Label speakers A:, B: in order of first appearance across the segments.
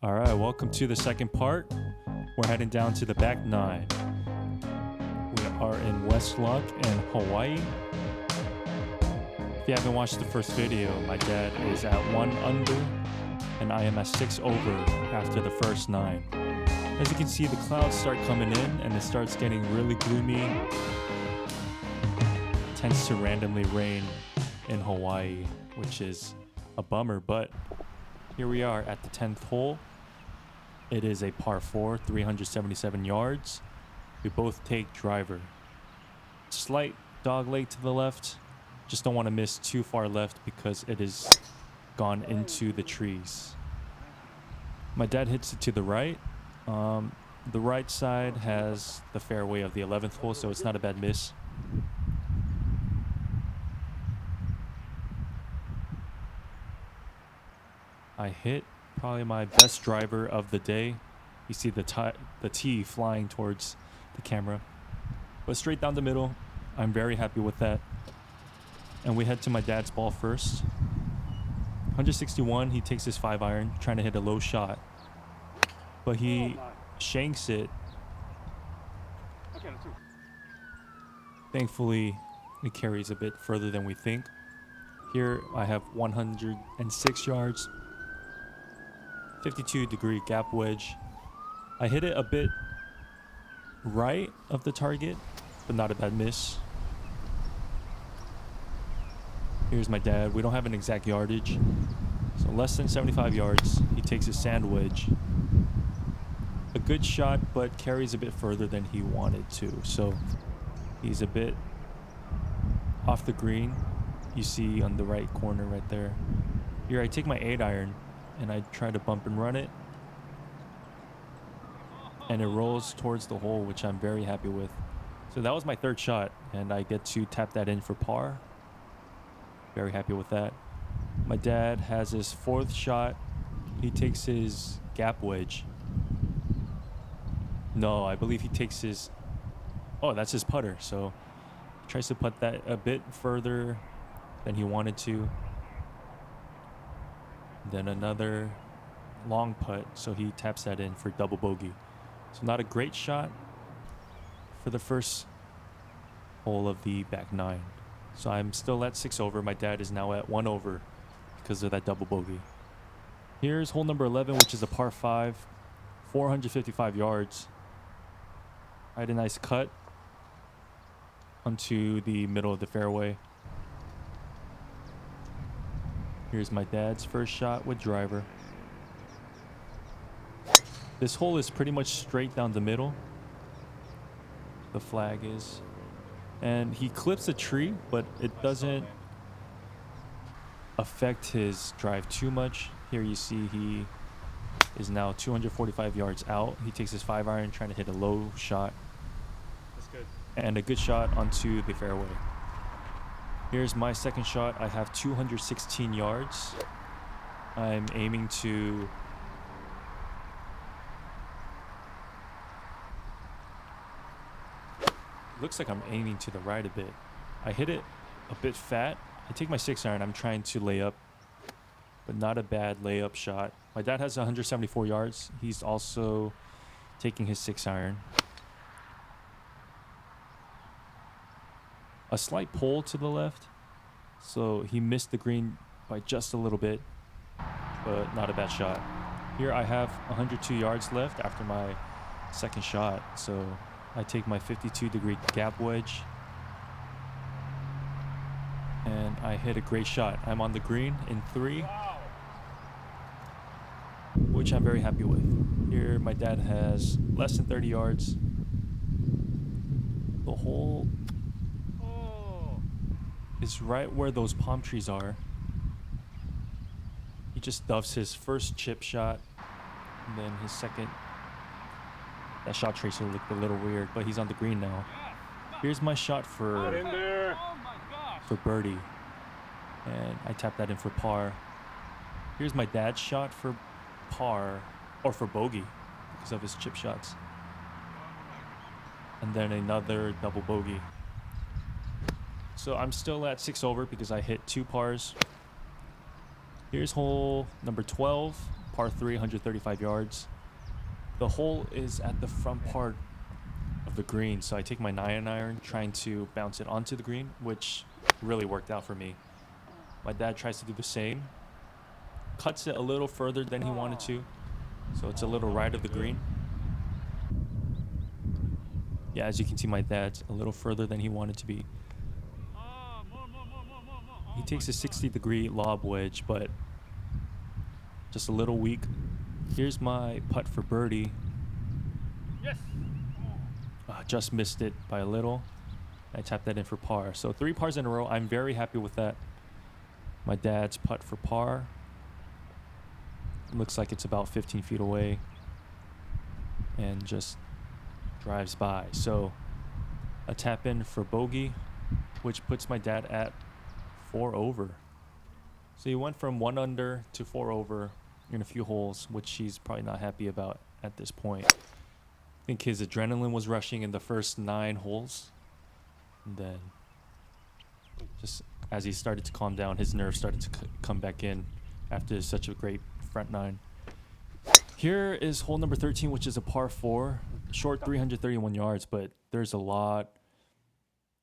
A: All right, welcome to the second part. We're heading down to the back nine. We are in West Loch in Hawaii. If you haven't watched the first video, my dad is at 1 under and I am at 6 over after the first 9. As you can see, the clouds start coming in and it starts getting really gloomy. It tends to randomly rain in Hawaii, which is a bummer, but here we are at the 10th hole. It is a par 4, 377 yards. We both take driver. Slight dog leg to the left. Just don't want to miss too far left because it is gone into the trees. My dad hits it to the right. The right side has the fairway of the 11th hole, so it's not a bad miss. I hit probably my best driver of the day. You see the tee flying towards the camera, but straight down the middle. I'm very happy with that. And we head to my dad's ball first. 161, he takes his 5-iron, trying to hit a low shot, but he shanks it. Thankfully, it carries a bit further than we think. Here I have 106 yards. 52-degree gap wedge. I hit it a bit right of the target, but not a bad miss. Here's my dad. We don't have an exact yardage, so less than 75 yards. He takes a sand wedge. A good shot, but carries a bit further than he wanted to, so he's a bit off the green. You see on the right corner right there. Here I take my 8-iron and I try to bump and run it, and it rolls towards the hole, which I'm very happy with. So that was my third shot, and I get to tap that in for par. Very happy with that. My dad has his 4th shot. He takes his gap wedge. No, I believe he takes his... Oh, that's his putter. So he tries to putt that a bit further than he wanted to. Then another long putt, so he taps that in for double bogey. So not a great shot for the first hole of the back 9. So I'm still at 6 over. My dad is now at 1 over because of that double bogey. Here's hole number 11, which is a par 5, 455 yards. I had a nice cut onto the middle of the fairway. Here's my dad's first shot with driver. This hole is pretty much straight down the middle. The flag is. And he clips a tree, but it doesn't affect his drive too much. Here you see he is now 245 yards out. He takes his 5-iron, trying to hit a low shot.
B: That's good.
A: And a good shot onto the fairway. Here's my second shot. I have 216 yards. I'm aiming to... Looks like I'm aiming to the right a bit. I hit it a bit fat. I take my 6-iron. I'm trying to lay up, but not a bad layup shot. My dad has 174 yards. He's also taking his 6-iron. A slight pull to the left, so he missed the green by just a little bit, but not a bad shot. Here I have 102 yards left after my second shot, so I take my 52-degree gap wedge and I hit a great shot. I'm on the green in 3, which I'm very happy with. Here my dad has less than 30 yards. The hole is right where those palm trees are. He just duffs his first chip shot, and then his second. That shot tracer looked a little weird, but he's on the green now. Here's my shot for birdie, and I tap that in for par. Here's my dad's shot for par, or for bogey, because of his chip shots. And then another double bogey. So I'm still at 6 over because I hit 2 pars. Here's hole number 12, par 3, 135 yards. The hole is at the front part of the green, so I take my 9-iron trying to bounce it onto the green, which really worked out for me. My dad tries to do the same, cuts it a little further than he wanted to, so it's a little right of the green. Yeah, as you can see, my dad's a little further than he wanted to be. He takes a 60-degree lob wedge, but just a little weak. Here's my putt for birdie.
B: Yes.
A: Just missed it by a little. I tapped that in for par. So 3 pars in a row. I'm very happy with that. My dad's putt for par. Looks like it's about 15 feet away. And just drives by. So a tap in for bogey, which puts my dad at 4 over. So he went from 1 under to 4 over in a few holes, which he's probably not happy about at this point. I think his adrenaline was rushing in the first 9 holes. And then just as he started to calm down, his nerves started to come back in after such a great front 9. Here is hole number 13, which is a par 4, short 331 yards, but there's a lot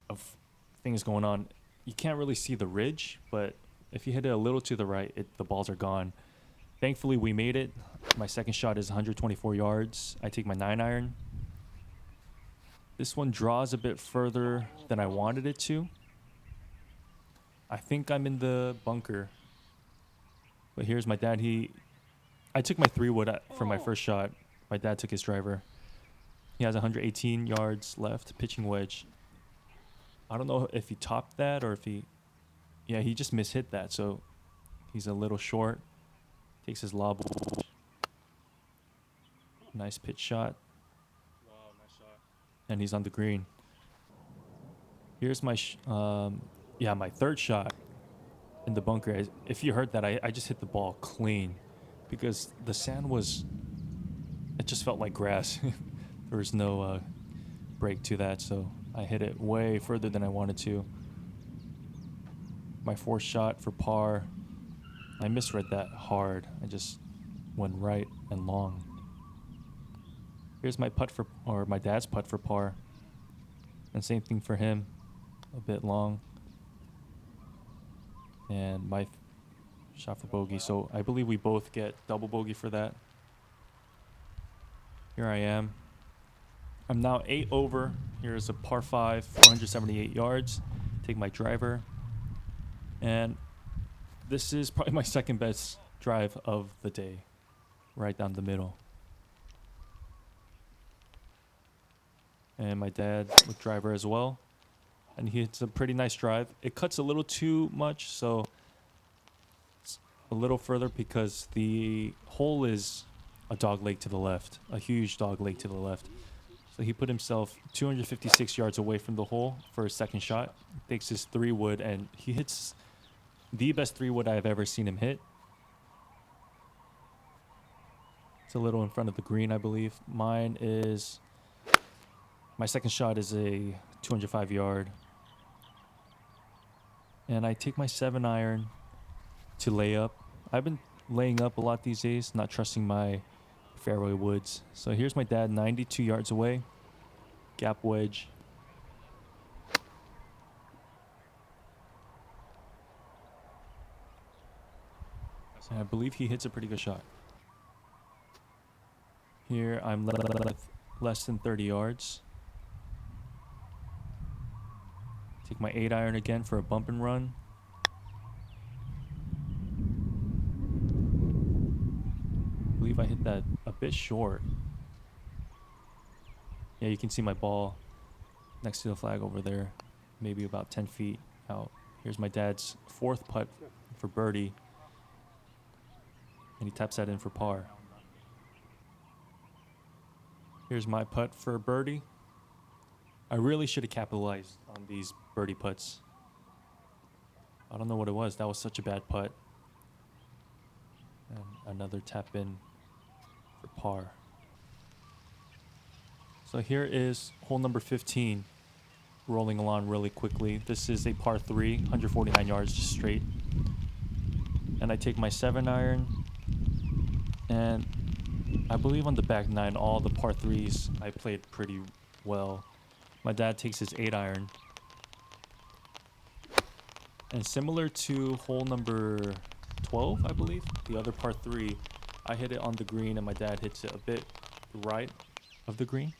A: of things going on. You can't really see the ridge, but if you hit it a little to the right, the balls are gone. Thankfully, we made it. My second shot is 124 yards. I take my 9-iron. This one draws a bit further than I wanted it to. I think I'm in the bunker. But here's my dad. I took my 3-wood for my first shot. My dad took his driver. He has 118 yards left, pitching wedge. I don't know if he topped that or if he just mishit that. So he's a little short. Takes his lob. Nice pitch shot.
B: Wow, nice shot.
A: And he's on the green. Here's my my third shot in the bunker. If you heard that, I just hit the ball clean because the sand it just felt like grass. There was no break to that, so I hit it way further than I wanted to. My fourth shot for par, I misread that hard. I just went right and long. Here's my my dad's putt for par. And same thing for him, a bit long. And my shot for bogey. So I believe we both get double bogey for that. Here I am. I'm now 8 over. Here's a par 5, 478 yards. Take my driver. And this is probably my second best drive of the day. Right down the middle. And my dad with driver as well. And he hits a pretty nice drive. It cuts a little too much, so it's a little further because the hole is a dog leg to the left. A huge dog leg to the left. So he put himself 256 yards away from the hole for his second shot. Takes his 3-wood, and he hits the best 3-wood I've ever seen him hit. It's a little in front of the green, I believe. My second shot is a 205-yard. And I take my 7-iron to lay up. I've been laying up a lot these days, not trusting my fairway woods. So here's my dad, 92 yards away. Gap wedge. And I believe he hits a pretty good shot. Here I'm less than 30 yards. Take my 8-iron again for a bump and run. I believe I hit that a bit short. Yeah, you can see my ball next to the flag over there, maybe about 10 feet out. Here's my dad's 4th putt for birdie. And he taps that in for par. Here's my putt for birdie. I really should have capitalized on these birdie putts. I don't know what it was. That was such a bad putt. And another tap in for par. So here is hole number 15, rolling along really quickly. This is a par 3, 149 yards just straight. And I take my 7-iron And I believe on the back nine, all the par threes, I played pretty well. My dad takes his 8-iron. And similar to hole number 12, I believe, the other par three, I hit it on the green and my dad hits it a bit right of the green.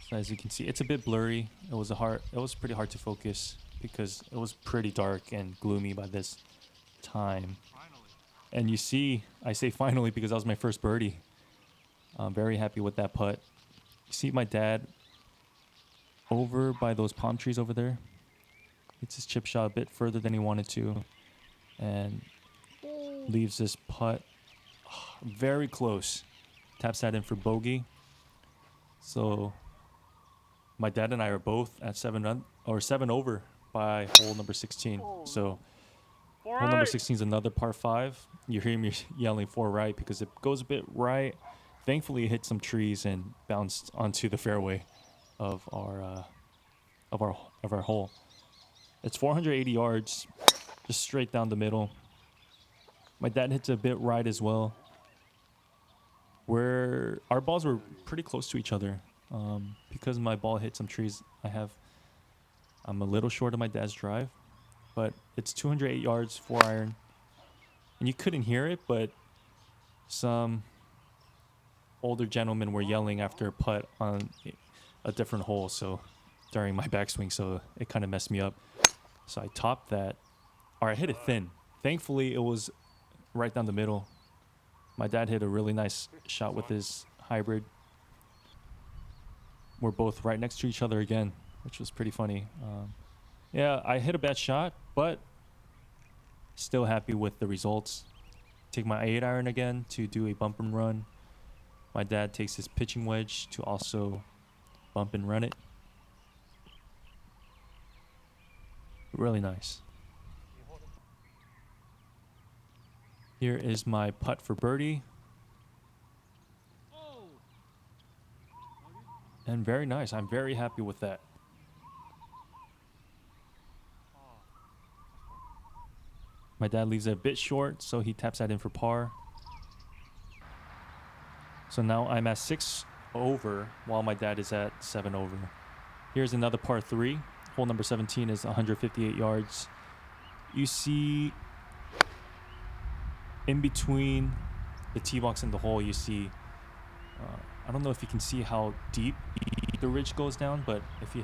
A: So as you can see, it's a bit blurry. It was pretty hard to focus because it was pretty dark and gloomy by this time. And you see, I say finally because that was my first birdie. I'm very happy with that putt. You see my dad over by those palm trees over there. Hits his chip shot a bit further than he wanted to. And leaves this putt very close. Taps that in for bogey. So my dad and I are both at 7 over by hole number 16. So hole number 16 is another par 5. You hear me yelling 4 right because it goes a bit right. Thankfully, it hit some trees and bounced onto the fairway of our hole. It's 480 yards, just straight down the middle. My dad hits a bit right as well. Where our balls were pretty close to each other. Because my ball hit some trees, I'm a little short of my dad's drive, but it's 208 yards, 4-iron. And you couldn't hear it, but some older gentlemen were yelling after a putt on a different hole, so during my backswing, so it kind of messed me up. So I topped that, or I hit it thin. Thankfully, it was right down the middle. My dad hit a really nice shot with his hybrid. We're both right next to each other again, which was pretty funny. Yeah, I hit a bad shot, but still happy with the results. Take my 8-iron again to do a bump and run. My dad takes his pitching wedge to also bump and run it. Really nice. Here is my putt for birdie. And very nice. I'm very happy with that. My dad leaves it a bit short, so he taps that in for par. So now I'm at 6 over while my dad is at 7 over. Here's another par 3. Hole number 17 is 158 yards. You see in between the tee box and the hole, you see, I don't know if you can see how deep the ridge goes down, but if you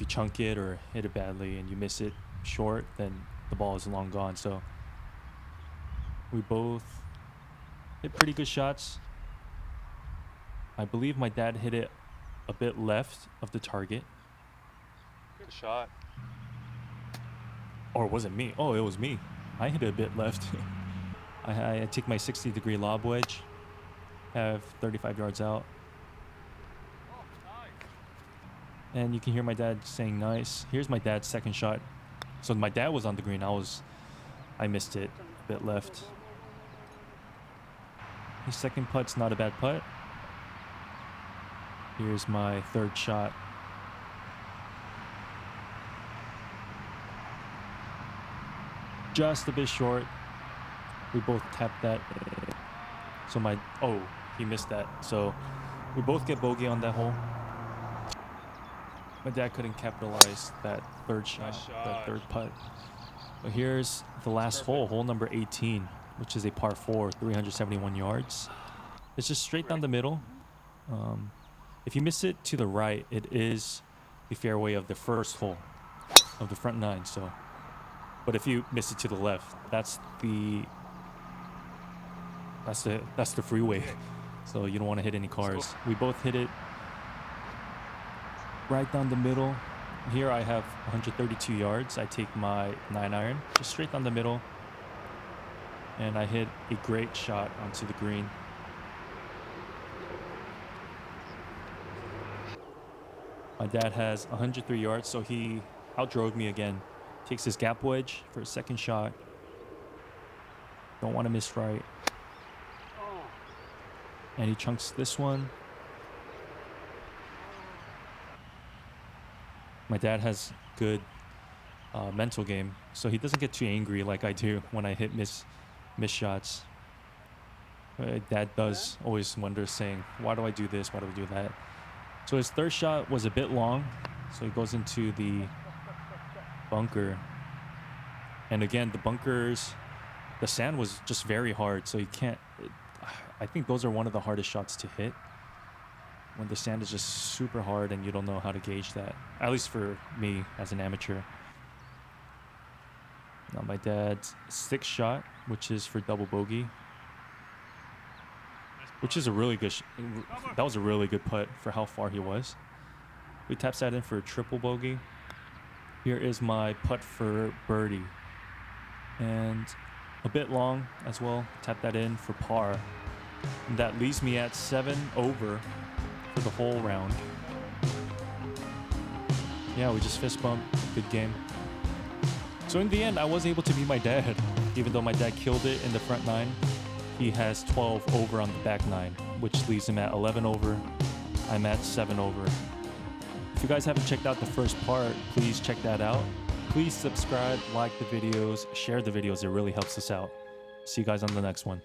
A: chunk it or hit it badly and you miss it short, then the ball is long gone. So we both hit pretty good shots. I believe my dad hit it a bit left of the target.
B: Good shot.
A: Or was it me? Oh, it was me. I hit it a bit left. I take my 60-degree lob wedge, have 35 yards out. And you can hear my dad saying nice. Here's my dad's second shot. So my dad was on the green. I missed it a bit left. His second putt's not a bad putt. Here's my third shot. Just a bit short. We both tapped that. So he missed that. So we both get bogey on that hole. My dad couldn't capitalize that third shot, that third putt. But here's the last hole, hole number 18, which is a par 4, 371 yards. It's just straight down the middle. If you miss it to the right, it is the fairway of the first hole of the front nine. So, but if you miss it to the left, that's the freeway. So you don't want to hit any cars. We both hit it right down the middle. Here I have 132 yards. I take my 9-iron just straight down the middle, and I hit a great shot onto the green. My dad has 103 yards, so he outdrove me again. Takes his gap wedge for a second shot. Don't want to miss right. And he chunks this one. My dad has good mental game, so he doesn't get too angry like I do when I hit miss shots. Dad does always wonder, saying, why do I do this? Why do I do that? So his third shot was a bit long. So he goes into the bunker. And again, the bunkers, the sand was just very hard. So you can't, I think those are one of the hardest shots to hit. When the sand is just super hard and you don't know how to gauge that. At least for me as an amateur. Now my dad's sixth shot, which is for double bogey. Which is a really good, that was a really good putt for how far he was. We taps that in for a triple bogey. Here is my putt for birdie. And a bit long as well. Tap that in for par. And that leaves me at 7 over for the whole round. Yeah, we just fist bumped. Good game. So in the end, I was able to beat my dad. Even though my dad killed it in the front 9. He has 12 over on the back 9, which leaves him at 11 over. I'm at 7 over. If you guys haven't checked out the first part, please check that out. Please subscribe, like the videos, share the videos. It really helps us out. See you guys on the next one.